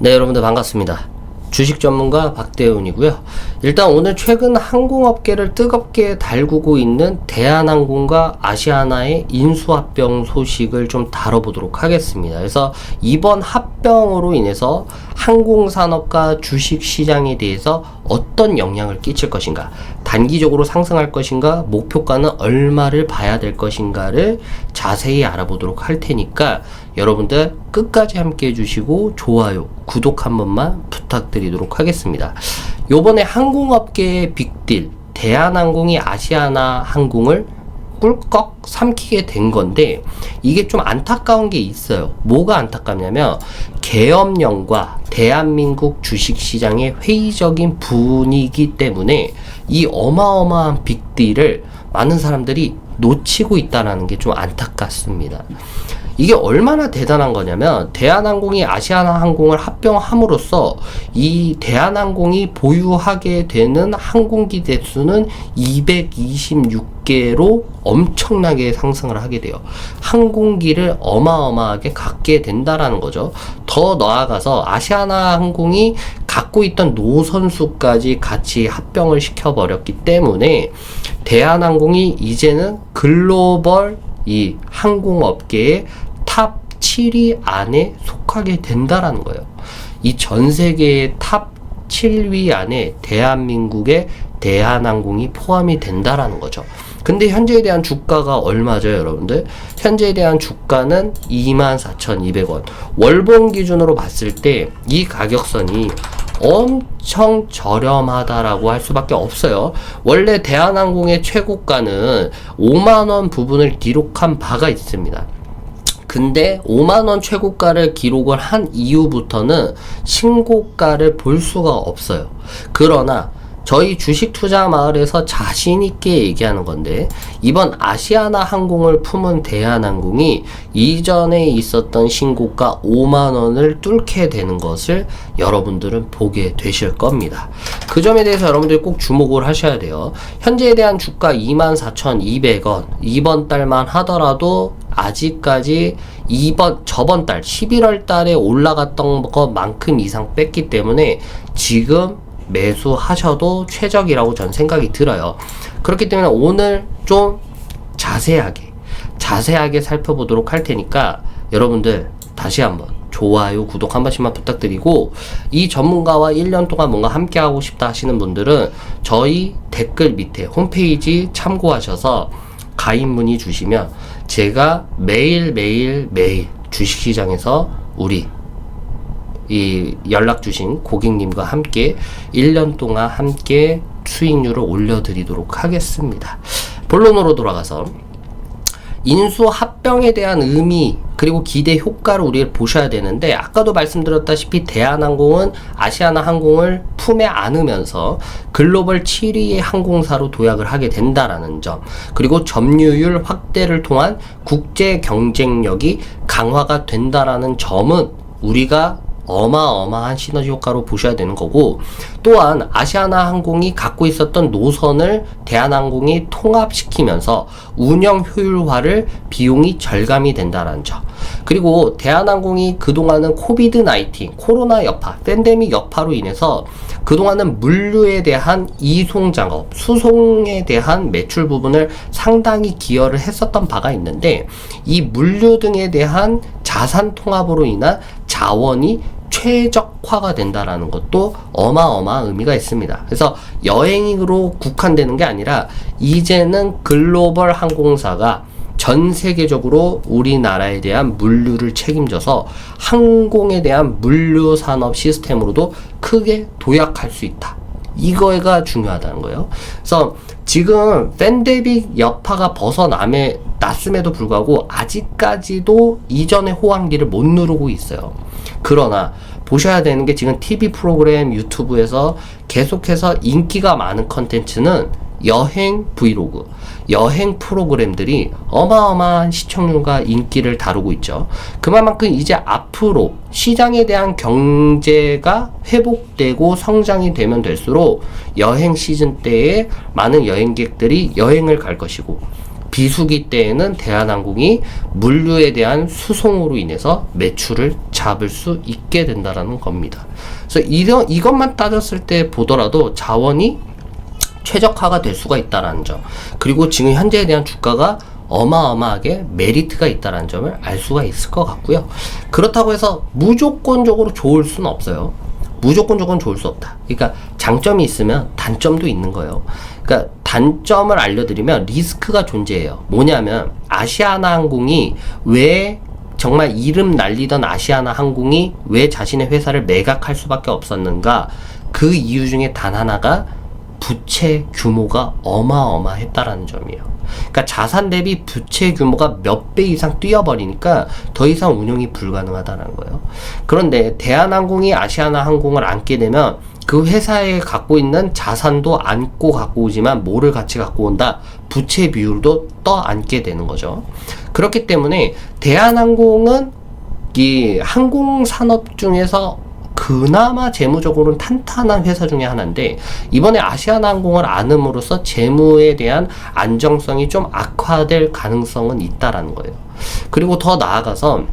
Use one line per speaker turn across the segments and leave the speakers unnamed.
네, 여러분들 반갑습니다. 주식 전문가 박대훈이고요. 일단 오늘 최근 항공업계를 뜨겁게 달구고 있는 대한항공과 아시아나의 인수합병 소식을 좀 다뤄보도록 하겠습니다. 그래서 이번 합병으로 인해서 항공산업과 주식시장에 대해서 어떤 영향을 끼칠 것인가, 단기적으로 상승할 것인가, 목표가는 얼마를 봐야 될 것인가를 자세히 알아보도록 할 테니까 여러분들 끝까지 함께 해주시고 좋아요, 구독 한 번만 부탁드리도록 하겠습니다. 요번에 항공업계의 빅딜 대한항공이 아시아나 항공을 꿀꺽 삼키게 된 건데, 이게 좀 안타까운 게 있어요. 뭐가 안타깝냐면 계엄령과 대한민국 주식시장의 회의적인 분위기 때문에 이 어마어마한 빅딜을 많은 사람들이 놓치고 있다는 게 좀 안타깝습니다. 이게 얼마나 대단한 거냐면, 대한항공이 아시아나항공을 합병함으로써 이 대한항공이 보유하게 되는 항공기 대수는 226개로 엄청나게 상승을 하게 돼요. 항공기를 어마어마하게 갖게 된다라는 거죠. 더 나아가서 아시아나항공이 갖고 있던 노선수까지 같이 합병을 시켜버렸기 때문에 대한항공이 이제는 글로벌 이 항공업계의 탑 7위 안에 속하게 된다라는 거예요. 이 전 세계의 탑 7위 안에 대한민국의 대한항공이 포함이 된다라는 거죠. 근데 현재에 대한 주가가 얼마죠, 여러분들? 현재에 대한 주가는 24,200원. 월봉 기준으로 봤을 때 이 가격선이 엄청 저렴하다라고 할 수밖에 없어요. 원래 대한항공의 최고가는 5만원 부분을 기록한 바가 있습니다. 근데 5만원 최고가를 기록을 한 이후부터는 신고가를 볼 수가 없어요. 그러나 저희 주식 투자 마을에서 자신있게 얘기하는 건데, 이번 아시아나 항공을 품은 대한항공이 이전에 있었던 신고가 5만원을 뚫게 되는 것을 여러분들은 보게 되실 겁니다. 그 점에 대해서 여러분들이 꼭 주목을 하셔야 돼요. 현재에 대한 주가 24,200원, 이번 달만 하더라도 아직까지 저번 달 11월 달에 올라갔던 것만큼 이상 뺐기 때문에 지금 매수하셔도 최적이라고 전 생각이 들어요. 그렇기 때문에 오늘 좀 자세하게 살펴보도록 할 테니까 여러분들 다시 한번 좋아요, 구독 한 번씩만 부탁드리고, 이 전문가와 1년 동안 뭔가 함께 하고 싶다 하시는 분들은 저희 댓글 밑에 홈페이지 참고하셔서 가입 문의 주시면 제가 매일 주식시장에서 우리 이 연락 주신 고객님과 함께 1년 동안 함께 수익률을 올려드리도록 하겠습니다. 본론으로 돌아가서 인수 합병에 대한 의미 그리고 기대 효과를 우리가 보셔야 되는데, 아까도 말씀드렸다시피 대한항공은 아시아나항공을 품에 안으면서 글로벌 7위의 항공사로 도약을 하게 된다라는 점, 그리고 점유율 확대를 통한 국제 경쟁력이 강화가 된다라는 점은 우리가 어마어마한 시너지 효과로 보셔야 되는 거고, 또한 아시아나항공이 갖고 있었던 노선을 대한항공이 통합시키면서 운영 효율화를 비용이 절감이 된다는 점, 그리고 대한항공이 그동안은 코비드-19 코로나 여파, 팬데믹 여파로 인해서 그동안은 물류에 대한 이송 작업, 수송에 대한 매출 부분을 상당히 기여를 했었던 바가 있는데, 이 물류 등에 대한 자산 통합으로 인한 자원이 최적화가 된다라는 것도 어마어마한 의미가 있습니다. 그래서 여행으로 국한되는 게 아니라 이제는 글로벌 항공사가 전 세계적으로 우리나라에 대한 물류를 책임져서 항공에 대한 물류 산업 시스템으로도 크게 도약할 수 있다. 이거가 중요하다는 거예요. 그래서 지금 팬데믹 여파가 벗어났음에도 불구하고 아직까지도 이전의 호황기를 못 누르고 있어요. 그러나 보셔야 되는 게, 지금 TV 프로그램 유튜브에서 계속해서 인기가 많은 컨텐츠는 여행 브이로그, 여행 프로그램들이 어마어마한 시청률과 인기를 다루고 있죠. 그만큼 이제 앞으로 시장에 대한 경제가 회복되고 성장이 되면 될수록 여행 시즌 때에 많은 여행객들이 여행을 갈 것이고, 비수기 때에는 대한항공이 물류에 대한 수송으로 인해서 매출을 잡을 수 있게 된다라는 겁니다. 그래서 이것만 따졌을 때 보더라도 자원이 최적화가 될 수가 있다라는 점, 그리고 지금 현재에 대한 주가가 어마어마하게 메리트가 있다는 점을 알 수가 있을 것 같고요. 그렇다고 해서 무조건적으로 좋을 수는 없어요. 무조건적으로 좋을 수 없다. 그러니까 장점이 있으면 단점도 있는 거예요. 그러니까 단점을 알려드리면 리스크가 존재해요. 뭐냐면 아시아나항공이 왜 정말 이름 날리던 아시아나항공이 왜 자신의 회사를 매각할 수밖에 없었는가? 그 이유 중에 단 하나가 부채 규모가 어마어마했다라는 점이에요. 그러니까 자산 대비 부채 규모가 몇 배 이상 뛰어버리니까 더 이상 운영이 불가능하다는 거예요. 그런데 대한항공이 아시아나항공을 안게 되면 그 회사에 갖고 있는 자산도 안고 갖고 오지만 뭐를 같이 갖고 온다? 부채 비율도 떠안게 되는 거죠. 그렇기 때문에 대한항공은 이 항공산업 중에서 그나마 재무적으로는 탄탄한 회사 중에 하나인데, 이번에 아시아나항공을 안음으로써 재무에 대한 안정성이 좀 악화될 가능성은 있다라는 거예요. 그리고 더 나아가서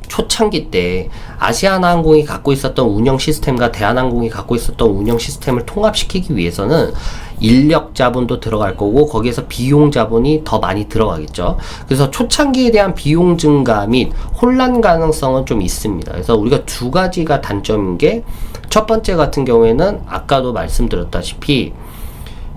초창기 때 아시아나항공이 갖고 있었던 운영 시스템과 대한항공이 갖고 있었던 운영 시스템을 통합시키기 위해서는 인력 자본도 들어갈 거고 거기에서 비용 자본이 더 많이 들어가겠죠. 그래서 초창기에 대한 비용 증가 및 혼란 가능성은 좀 있습니다. 그래서 우리가 두 가지가 단점인 게, 첫 번째 같은 경우에는 아까도 말씀드렸다시피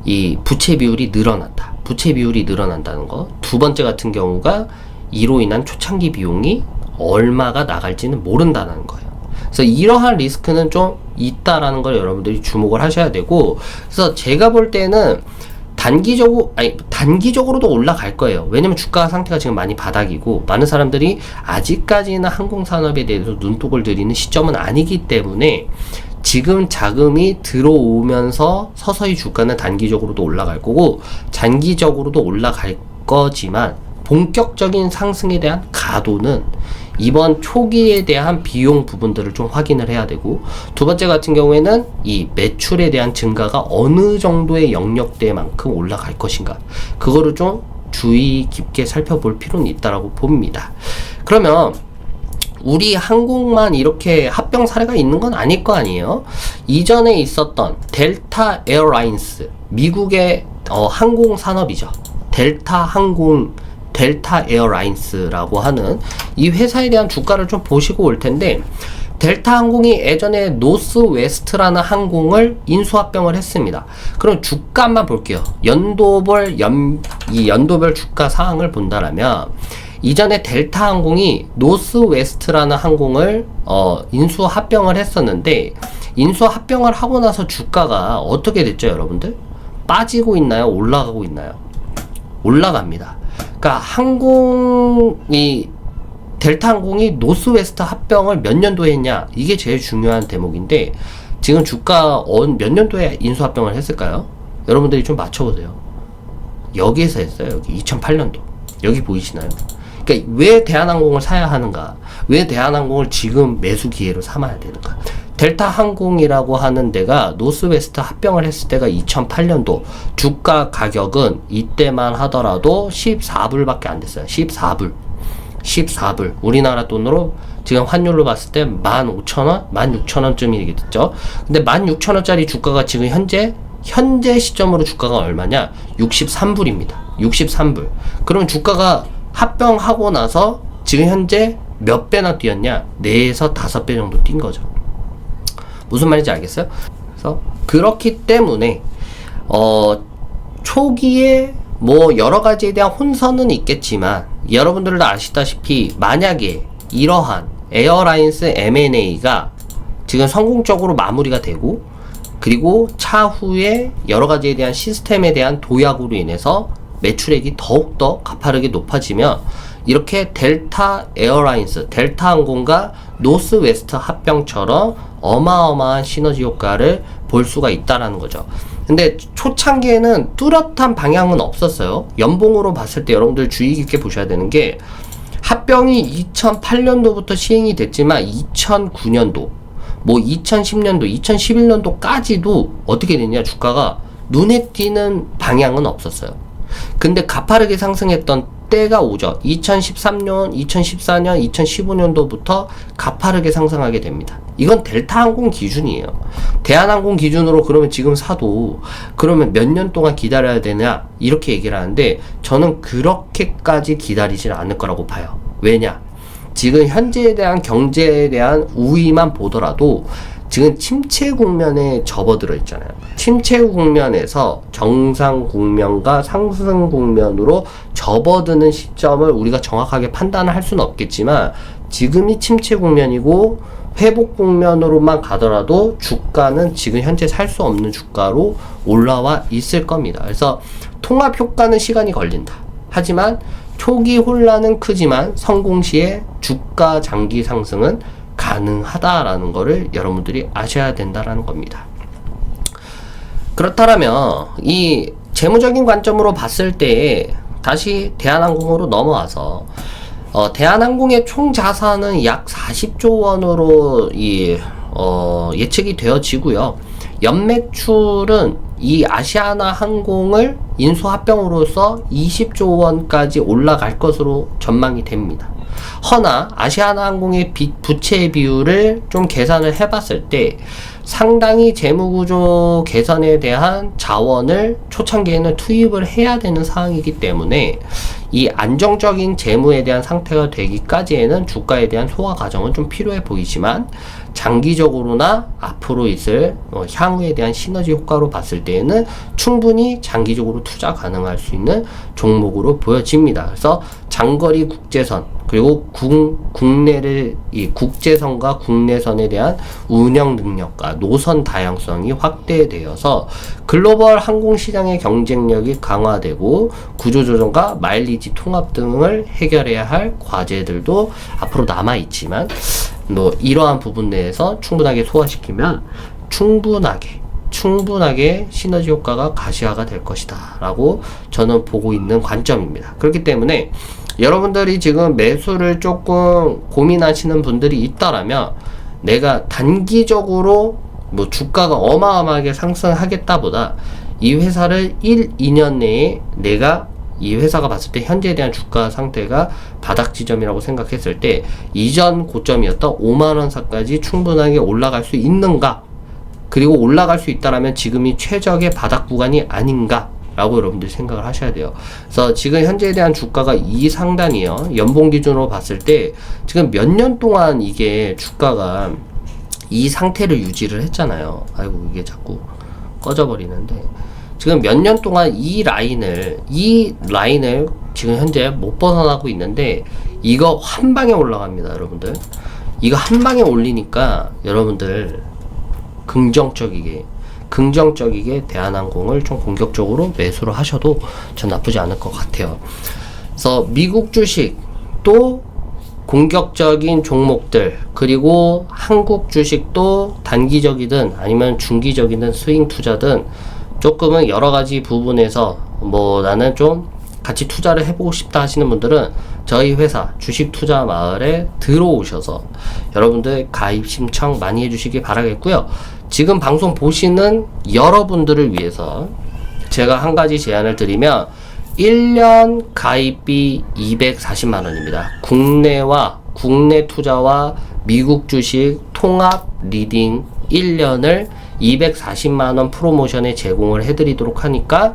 이 부채 비율이 늘어난다. 부채 비율이 늘어난다는 거. 두 번째 같은 경우가 이로 인한 초창기 비용이 얼마가 나갈지는 모른다는 거예요. 그래서 이러한 리스크는 좀 있다라는 걸 여러분들이 주목을 하셔야 되고, 그래서 제가 볼 때는 단기적으로도 올라갈 거예요. 왜냐면 주가 상태가 지금 많이 바닥이고 많은 사람들이 아직까지는 항공산업에 대해서 눈독을 들이는 시점은 아니기 때문에 지금 자금이 들어오면서 서서히 주가는 단기적으로도 올라갈 거고 장기적으로도 올라갈 거지만, 본격적인 상승에 대한 가도는 이번 초기에 대한 비용 부분들을 좀 확인을 해야 되고, 두 번째 같은 경우에는 이 매출에 대한 증가가 어느 정도의 영역대만큼 올라갈 것인가, 그거를 좀 주의 깊게 살펴볼 필요는 있다라고 봅니다. 그러면 우리 항공만 이렇게 합병 사례가 있는 건 아닐 거 아니에요. 이전에 있었던 델타 에어라인스, 미국의 항공 산업이죠. 델타 에어라인스라고 하는 이 회사에 대한 주가를 좀 보시고 올 텐데, 델타 항공이 예전에 노스웨스트라는 항공을 인수합병을 했습니다. 그럼 주가만 볼게요. 연도별 주가 사항을 본다라면, 이전에 델타 항공이 노스웨스트라는 항공을 인수합병을 했었는데, 인수합병을 하고 나서 주가가 어떻게 됐죠, 여러분들? 빠지고 있나요? 올라가고 있나요? 올라갑니다. 그러니까 델타 항공이 노스웨스트 합병을 몇 년도에 했냐, 이게 제일 중요한 대목인데, 지금 주가 몇 년도에 인수합병을 했을까요? 여러분들이 좀 맞춰보세요. 여기에서 했어요. 여기 2008년도. 여기 보이시나요? 그러니까 왜 대한항공을 사야 하는가, 왜 대한항공을 지금 매수 기회로 삼아야 되는가. 델타 항공이라고 하는 데가 노스웨스트 합병을 했을 때가 2008년도, 주가 가격은 이때만 하더라도 14불밖에 안 됐어요. 14불. 우리나라 돈으로 지금 환율로 봤을 때 15,000원? 16,000원쯤이 됐죠. 근데 16,000원짜리 주가가 지금 현재 시점으로 주가가 얼마냐? 63불입니다. 63불. 그럼 주가가 합병하고 나서 지금 현재 몇 배나 뛰었냐? 4에서 5배 정도 뛴 거죠. 무슨 말인지 알겠어요? 그래서 그렇기 때문에 초기에 뭐 여러 가지에 대한 혼선은 있겠지만, 여러분들도 아시다시피 만약에 이러한 에어라인스 M&A가 지금 성공적으로 마무리가 되고, 그리고 차후에 여러 가지에 대한 시스템에 대한 도약으로 인해서 매출액이 더욱더 가파르게 높아지면, 이렇게 델타 에어라인스, 델타 항공과 노스웨스트 합병처럼 어마어마한 시너지 효과를 볼 수가 있다라는 거죠. 근데 초창기에는 뚜렷한 방향은 없었어요. 연봉으로 봤을 때 여러분들 주의 깊게 보셔야 되는 게, 합병이 2008년도부터 시행이 됐지만 2009년도, 뭐 2010년도, 2011년도까지도 어떻게 됐냐, 주가가 눈에 띄는 방향은 없었어요. 근데 가파르게 상승했던 때가 오죠. 2013년, 2014년, 2015년도부터 가파르게 상승하게 됩니다. 이건 델타항공 기준이에요. 대한항공 기준으로 그러면 지금 사도 그러면 몇 년 동안 기다려야 되냐 이렇게 얘기를 하는데 저는 그렇게까지 기다리지는 않을 거라고 봐요. 왜냐? 지금 현재에 대한 경제에 대한 우위만 보더라도 지금 침체 국면에 접어들어 있잖아요. 침체 국면에서 정상 국면과 상승 국면으로 접어드는 시점을 우리가 정확하게 판단을 할 수는 없겠지만 지금이 침체 국면이고 회복 국면으로만 가더라도 주가는 지금 현재 살 수 없는 주가로 올라와 있을 겁니다. 그래서 통합 효과는 시간이 걸린다. 하지만 초기 혼란은 크지만 성공 시에 주가 장기 상승은 가능하다라는 거를 여러분들이 아셔야 된다라는 겁니다. 그렇다면 이 재무적인 관점으로 봤을 때 다시 대한항공으로 넘어와서 대한항공의 총 자산은 약 40조 원으로 예측이 되어지고요. 연매출은 이 아시아나 항공을 인수합병으로써 20조 원까지 올라갈 것으로 전망이 됩니다. 허나 아시아나 항공의 부채 비율을 좀 계산을 해봤을 때 상당히 재무구조 개선에 대한 자원을 초창기에는 투입을 해야 되는 상황이기 때문에 이 안정적인 재무에 대한 상태가 되기까지에는 주가에 대한 소화 과정은 좀 필요해 보이지만 장기적으로나 앞으로 있을 향후에 대한 시너지 효과로 봤을 때에는 충분히 장기적으로 투자 가능할 수 있는 종목으로 보여집니다. 그래서 장거리 국제선 그리고 국내를 이 국제선과 국내선에 대한 운영 능력과 노선 다양성이 확대되어서 글로벌 항공시장의 경쟁력이 강화되고 구조조정과 마일리지 통합 등을 해결해야 할 과제들도 앞으로 남아있지만 이러한 부분 내에서 충분하게 소화시키면 충분하게 시너지 효과가 가시화가 될 것이다 라고 저는 보고 있는 관점입니다. 그렇기 때문에 여러분들이 지금 매수를 조금 고민하시는 분들이 있다라면 내가 단기적으로 주가가 어마어마하게 상승하겠다보다 이 회사를 2년 내에 내가 이 회사가 봤을 때 현재에 대한 주가 상태가 바닥 지점이라고 생각했을 때 이전 고점이었던 5만원사까지 충분하게 올라갈 수 있는가, 그리고 올라갈 수 있다라면 지금이 최적의 바닥 구간이 아닌가 라고 여러분들이 생각을 하셔야 돼요. 그래서 지금 현재에 대한 주가가 이 상단이에요. 연봉 기준으로 봤을 때 지금 몇 년 동안 이게 주가가 이 상태를 유지를 했잖아요. 아이고 이게 자꾸 꺼져버리는데 지금 몇 년 동안 이 라인을 지금 현재 못 벗어나고 있는데 이거 한 방에 올라갑니다. 여러분들 이거 한 방에 올리니까 여러분들 긍정적이게 대한항공을 좀 공격적으로 매수를 하셔도 전 나쁘지 않을 것 같아요. 그래서 미국 주식도 공격적인 종목들 그리고 한국 주식도 단기적이든 아니면 중기적이든 스윙 투자든 조금은 여러가지 부분에서 나는 좀 같이 투자를 해보고 싶다 하시는 분들은 저희 회사 주식투자마을에 들어오셔서 여러분들 가입 신청 많이 해주시기 바라겠고요. 지금 방송 보시는 여러분들을 위해서 제가 한 가지 제안을 드리면 1년 가입비 240만원입니다. 국내 투자와 미국 주식 통합 리딩 1년을 240만원 프로모션에 제공을 해드리도록 하니까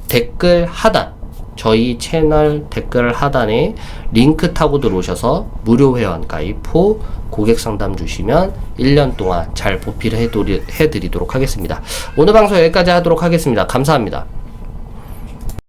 댓글 하단, 저희 채널 댓글 하단에 링크 타고 들어오셔서 무료 회원 가입 후 고객 상담 주시면 1년 동안 잘 보필 해드리도록 하겠습니다. 오늘 방송 여기까지 하도록 하겠습니다. 감사합니다.